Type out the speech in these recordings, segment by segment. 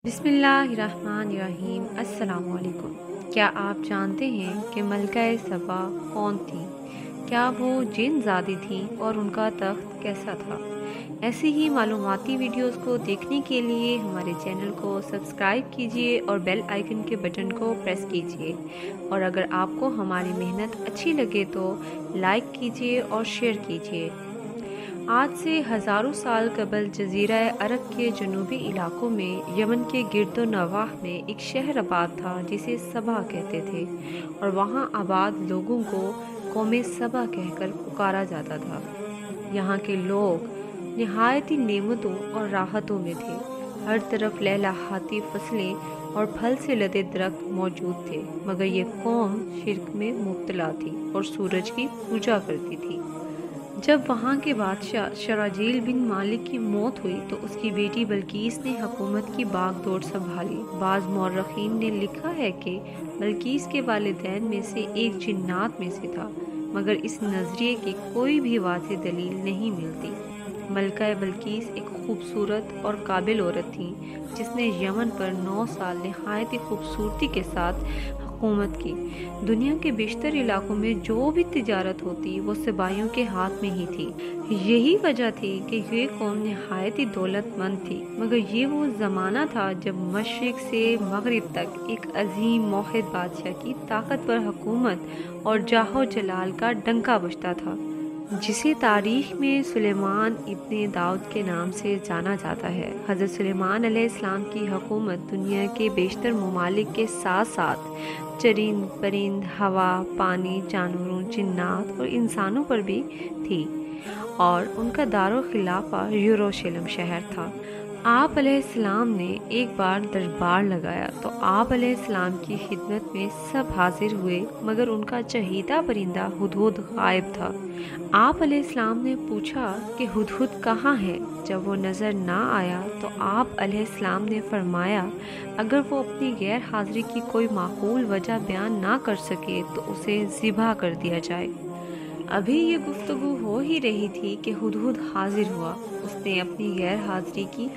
بسم اللہ الرحمن الرحیم۔ السلام علیکم۔ کیا آپ جانتے ہیں کہ ملکہ سبا کون تھی؟ کیا وہ جن زادی تھیں اور ان کا تخت کیسا تھا؟ ایسی ہی معلوماتی ویڈیوز کو دیکھنے کے لیے ہمارے چینل کو سبسکرائب کیجیے اور بیل آئیکن کے بٹن کو پریس کیجیے، اور اگر آپ کو ہماری محنت اچھی لگے تو لائک کیجیے اور شیئر کیجیے۔ آج سے ہزاروں سال قبل جزیرہ عرب کے جنوبی علاقوں میں یمن کے گرد و نواح میں ایک شہر آباد تھا جسے سبا کہتے تھے، اور وہاں آباد لوگوں کو قوم سبا کہہ کر پکارا جاتا تھا۔ یہاں کے لوگ نہایت ہی نعمتوں اور راحتوں میں تھے۔ ہر طرف لہلہاتی فصلیں اور پھل سے لدے درخت موجود تھے، مگر یہ قوم شرک میں مبتلا تھی اور سورج کی پوجا کرتی تھی۔ جب وہاں کے بادشاہ شراجیل بن مالک کی موت ہوئی تو اس کی بیٹی بلقیس نے حکومت کی باغ دوڑ سنبھالی۔ بعض مورخین نے لکھا ہے کہ بلقیس کے والدین میں سے ایک جنات میں سے تھا، مگر اس نظریے کی کوئی بھی واضح دلیل نہیں ملتی۔ ملکہ بلقیس ایک خوبصورت اور قابل عورت تھیں جس نے یمن پر 9 سال نہایت ہی خوبصورتی کے ساتھ حکومت کی۔ دنیا کے بیشتر علاقوں میں جو بھی تجارت ہوتی وہ سبائیوں کے ہاتھ میں ہی تھی۔ یہی وجہ تھی کہ یہ قوم نہایت ہی دولت مند تھی، مگر یہ وہ زمانہ تھا جب مشرق سے مغرب تک ایک عظیم موحد بادشاہ کی طاقتور حکومت اور جاہ و جلال کا ڈنکا بجتا تھا، جسے تاریخ میں سلیمان ابن داؤد کے نام سے جانا جاتا ہے۔ حضرت سلیمان علیہ السلام کی حکومت دنیا کے بیشتر ممالک کے ساتھ ساتھ چرند پرند، ہوا، پانی، جانوروں، جنات اور انسانوں پر بھی تھی، اور ان کا دارالخلافہ یروشلم شہر تھا۔ آپ علیہ السلام نے ایک بار دربار لگایا تو آپ علیہ السلام کی خدمت میں سب حاضر ہوئے، مگر ان کا چہیتا پرندہ ہدہد غائب تھا۔ آپ علیہ السلام نے پوچھا کہ ہدہد کہاں ہے؟ جب وہ نظر نہ آیا تو آپ علیہ السلام نے فرمایا، اگر وہ اپنی غیر حاضری کی کوئی معقول وجہ بیان نہ کر سکے تو اسے ذبح کر دیا جائے۔ ابھی یہ گفتگو ہو ہی رہی تھی کہ ہدہد حاضر ہوا۔ اس نے اپنی غیر حاضری کی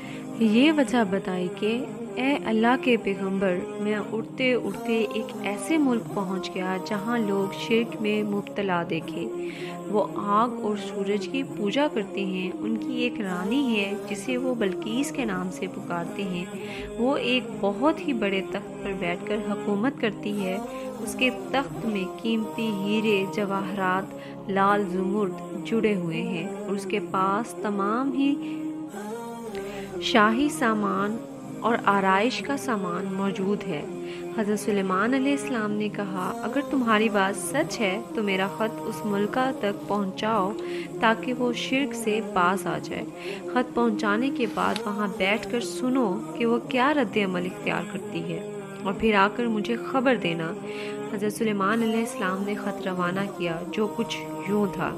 یہ وجہ بتائی کہ اے اللہ کے پیغمبر، میں اڑتے اڑتے ایک ایسے ملک پہنچ گیا جہاں لوگ شرک میں مبتلا دیکھے۔ وہ آگ اور سورج کی پوجا کرتے ہیں۔ ان کی ایک رانی ہے جسے وہ بلقیس کے نام سے پکارتے ہیں۔ وہ ایک بہت ہی بڑے تخت پر بیٹھ کر حکومت کرتی ہے۔ اس کے تخت میں قیمتی ہیرے جواہرات لال زمرد جڑے ہوئے ہیں، اور اس کے پاس تمام ہی شاہی سامان اور آرائش کا سامان موجود ہے۔ حضرت سلیمان علیہ السلام نے کہا، اگر تمہاری بات سچ ہے تو میرا خط اس ملکہ تک پہنچاؤ تاکہ وہ شرک سے باز آ جائے۔ خط پہنچانے کے بعد وہاں بیٹھ کر سنو کہ وہ کیا رد عمل اختیار کرتی ہے، اور پھر آ کر مجھے خبر دینا۔ حضرت سلیمان علیہ السلام نے خط روانہ کیا، جو کچھ یوں تھا: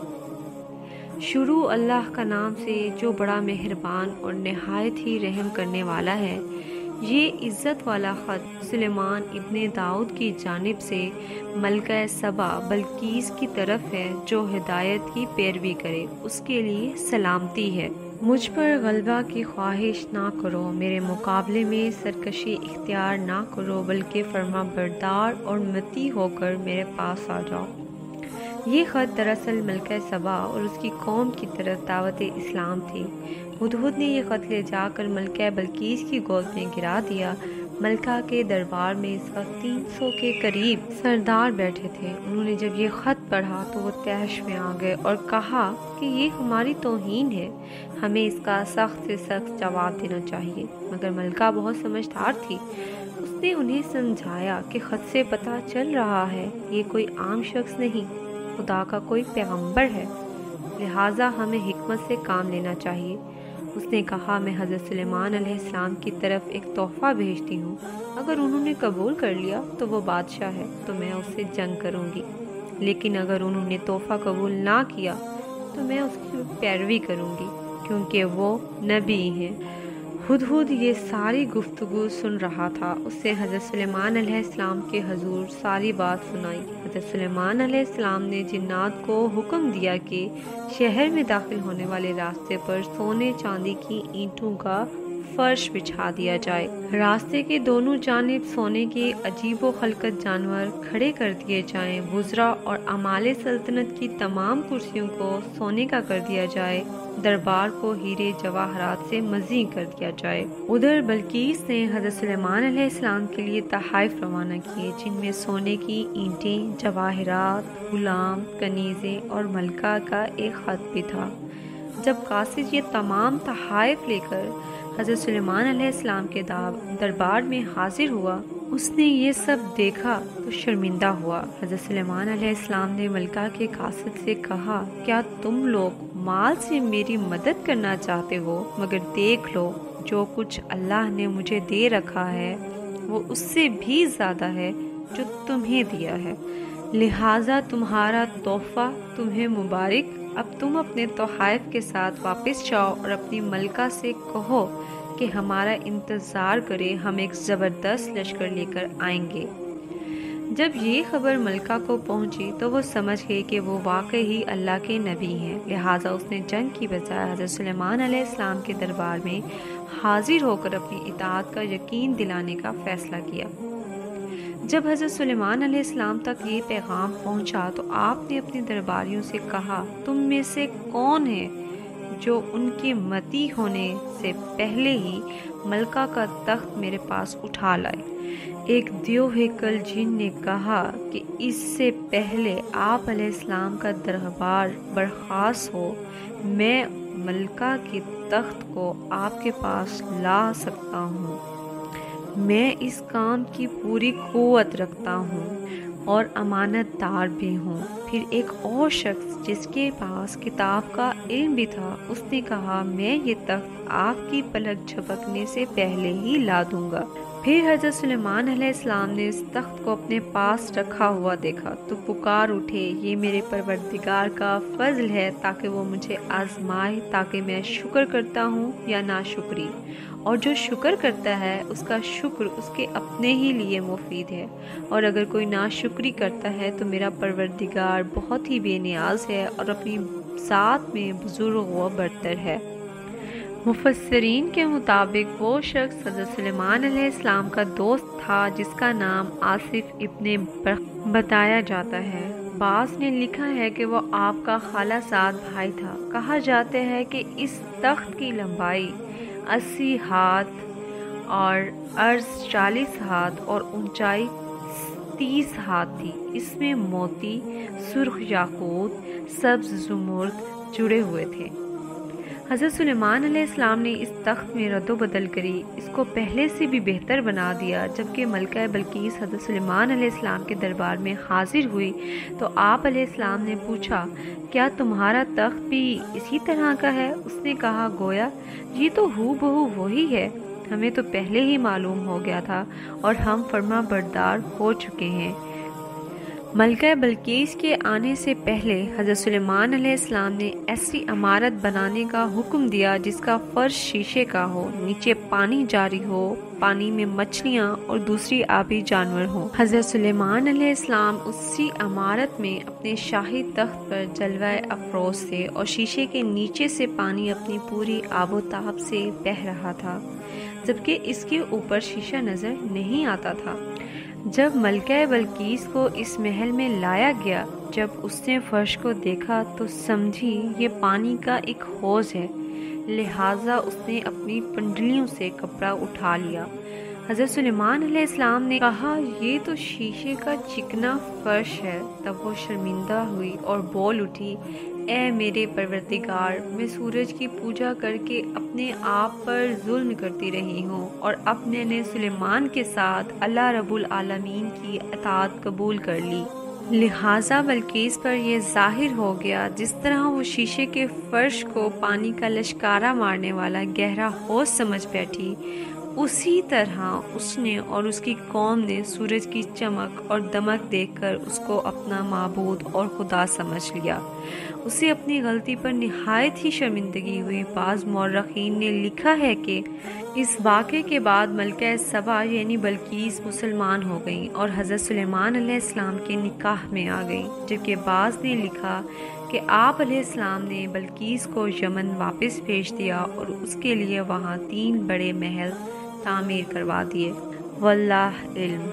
شروع اللہ کا نام سے جو بڑا مہربان اور نہایت ہی رحم کرنے والا ہے۔ یہ عزت والا خط سلیمان ابن داؤد کی جانب سے ملکہ سبا بلقیس کی طرف ہے، جو ہدایت کی پیروی کرے اس کے لیے سلامتی ہے۔ مجھ پر غلبہ کی خواہش نہ کرو، میرے مقابلے میں سرکشی اختیار نہ کرو، بلکہ فرما بردار اور مطیع ہو کر میرے پاس آ جاؤ۔ یہ خط دراصل ملکہ سبا اور اس کی قوم کی طرف دعوت اسلام تھی۔ ہدہد نے یہ خط لے جا کر ملکہ بلقیس کی گود میں گرا دیا۔ ملکہ کے دربار میں اس وقت 300 کے قریب سردار بیٹھے تھے۔ انہوں نے جب یہ خط پڑھا تو وہ طیش میں آ گئے اور کہا کہ یہ ہماری توہین ہے، ہمیں اس کا سخت سے سخت جواب دینا چاہیے۔ مگر ملکہ بہت سمجھدار تھی۔ اس نے انہیں سمجھایا کہ خط سے پتہ چل رہا ہے یہ کوئی عام شخص نہیں، خدا کا کوئی پیغمبر ہے، لہٰذا ہمیں حکمت سے کام لینا چاہیے۔ اس نے کہا، میں حضرت سلیمان علیہ السلام کی طرف ایک تحفہ بھیجتی ہوں، اگر انہوں نے قبول کر لیا تو وہ بادشاہ ہے تو میں اس سے جنگ کروں گی، لیکن اگر انہوں نے تحفہ قبول نہ کیا تو میں اس کی پیروی کروں گی، کیونکہ وہ نبی ہیں۔ ہدہد یہ ساری گفتگو سن رہا تھا۔ اس سے حضرت سلیمان علیہ السلام کے حضور ساری بات سنائی۔ حضرت سلیمان علیہ السلام نے جنات کو حکم دیا کہ شہر میں داخل ہونے والے راستے پر سونے چاندی کی اینٹوں کا فرش بچھا دیا جائے۔ راستے کے دونوں جانب سونے کے عجیب و خلقت جانور کھڑے کر دیے جائیں، وزراء اور عمالے سلطنت کی تمام کرسیوں کو سونے کا کر دیا جائے، دربار کو ہیرے جواہرات سے مزین کر دیا جائے۔ ادھر بلقیس نے حضرت سلیمان علیہ السلام کے لیے تحائف روانہ کیے، جن میں سونے کی اینٹیں، جواہرات، غلام، کنیزیں اور ملکہ کا ایک خط بھی تھا۔ جب قاصد یہ تمام تحائف لے کر حضرت سلیمان علیہ السلام کے دربار میں حاضر ہوا، اس نے یہ سب دیکھا تو شرمندہ ہوا۔ حضرت سلیمان علیہ السلام نے ملکہ کے قاصد سے کہا، کیا تم لوگ مال سے میری مدد کرنا چاہتے ہو؟ مگر دیکھ لو، جو کچھ اللہ نے مجھے دے رکھا ہے وہ اس سے بھی زیادہ ہے جو تمہیں دیا ہے، لہٰذا تمہارا تحفہ تمہیں مبارک۔ اب تم اپنے تحائف کے ساتھ واپس جاؤ اور اپنی ملکہ سے کہو کہ ہمارا انتظار کرے، ہم ایک زبردست لشکر لے کر آئیں گے۔ جب یہ خبر ملکہ کو پہنچی تو وہ سمجھ گئی کہ وہ واقعی اللہ کے نبی ہیں، لہٰذا اس نے جنگ کی بجائے حضرت سلیمان علیہ السلام کے دربار میں حاضر ہو کر اپنی اطاعت کا یقین دلانے کا فیصلہ کیا۔ جب حضرت سلیمان علیہ السلام تک یہ پیغام پہنچا تو آپ نے اپنے درباریوں سے کہا، تم میں سے کون ہے جو ان کے متی ہونے سے پہلے ہی ملکہ کا تخت میرے پاس اٹھا لائے؟ ایک دیو ہیکل جن نے کہا کہ اس سے پہلے آپ علیہ السلام کا دربار برخاست ہو، میں ملکہ کے تخت کو آپ کے پاس لا سکتا ہوں۔ میں اس کام کی پوری قوت رکھتا ہوں اور امانت دار بھی ہوں۔ پھر ایک اور شخص جس کے پاس کتاب کا علم بھی تھا، اس نے کہا، میں یہ تخت آپ کی پلک جھپکنے سے پہلے ہی لا دوں گا۔ پھر حضرت سلیمان علیہ السلام نے اس تخت کو اپنے پاس رکھا ہوا دیکھا تو پکار اٹھے، یہ میرے پروردگار کا فضل ہے تاکہ وہ مجھے آزمائے تاکہ میں شکر کرتا ہوں یا ناشکری، اور جو شکر کرتا ہے اس کا شکر اس کے اپنے ہی لیے مفید ہے، اور اگر کوئی ناشکری کرتا ہے تو میرا پروردگار بہت ہی بے نیاز ہے اور اپنی ذات میں بزرگ و برتر ہے۔ مفسرین کے مطابق وہ شخص حضرت سلیمان علیہ السلام کا دوست تھا جس کا نام آصف ابن بتایا جاتا ہے۔ بعض نے لکھا ہے کہ وہ آپ کا خالہ زاد بھائی تھا۔ کہا جاتا ہے کہ اس تخت کی لمبائی 80 ہاتھ اور عرض 40 ہاتھ اور اونچائی 30 ہاتھ تھی۔ اس میں موتی، سرخ یاقوت، سبز زمرد جڑے ہوئے تھے۔ حضرت سلیمان علیہ السلام نے اس تخت میں رد و بدل کری، اس کو پہلے سے بھی بہتر بنا دیا۔ جبکہ ملکہ بلقیس حضرت سلیمان علیہ السلام کے دربار میں حاضر ہوئی تو آپ علیہ السلام نے پوچھا، کیا تمہارا تخت بھی اسی طرح کا ہے؟ اس نے کہا، گویا یہ تو ہو بہو وہی ہے، ہمیں تو پہلے ہی معلوم ہو گیا تھا اور ہم فرما بردار ہو چکے ہیں۔ ملکہ بلقیس کے آنے سے پہلے حضرت سلیمان علیہ السلام نے ایسی عمارت بنانے کا حکم دیا جس کا فرش شیشے کا ہو، نیچے پانی جاری ہو، پانی میں مچھلیاں اور دوسری آبی جانور ہوں۔ حضرت سلیمان علیہ السلام اسی عمارت میں اپنے شاہی تخت پر جلوہ افروز تھے اور شیشے کے نیچے سے پانی اپنی پوری آب و تاب سے بہہ رہا تھا، جبکہ اس کے اوپر شیشہ نظر نہیں آتا تھا۔ جب ملکہ بلقیس کو اس محل میں لایا گیا، جب اس نے فرش کو دیکھا تو سمجھی یہ پانی کا ایک حوض ہے، لہٰذا اس نے اپنی پنڈلیوں سے کپڑا اٹھا لیا۔ حضرت سلیمان علیہ السلام نے کہا، یہ تو شیشے کا چکنا فرش ہے۔ تب وہ شرمندہ ہوئی اور بول اٹھی، اے میرے پروردگار، میں سورج کی پوجا کر کے اپنے آپ پر ظلم کرتی رہی ہوں، اور اب میں نے سلیمان کے ساتھ اللہ رب العالمین کی اطاعت قبول کر لی، لہٰذا بلقیس پر یہ ظاہر ہو گیا جس طرح وہ شیشے کے فرش کو پانی کا لشکارہ مارنے والا گہرا حوض سمجھ بیٹھی، اسی طرح اس نے اور اس کی قوم نے سورج کی چمک اور دمک دیکھ کر اس کو اپنا معبود اور خدا سمجھ لیا۔ اسے اپنی غلطی پر نہایت ہی شرمندگی ہوئی۔ بعض مورخین نے لکھا ہے کہ اس واقعے کے بعد ملکہ سبا یعنی بلقیس مسلمان ہو گئیں اور حضرت سلیمان علیہ السلام کے نکاح میں آ گئیں، جبکہ بعض نے لکھا کہ آپ علیہ السلام نے بلقیس کو یمن واپس بھیج دیا اور اس کے لیے وہاں 3 بڑے محل تعمیر کروا دیے۔ واللہ علم۔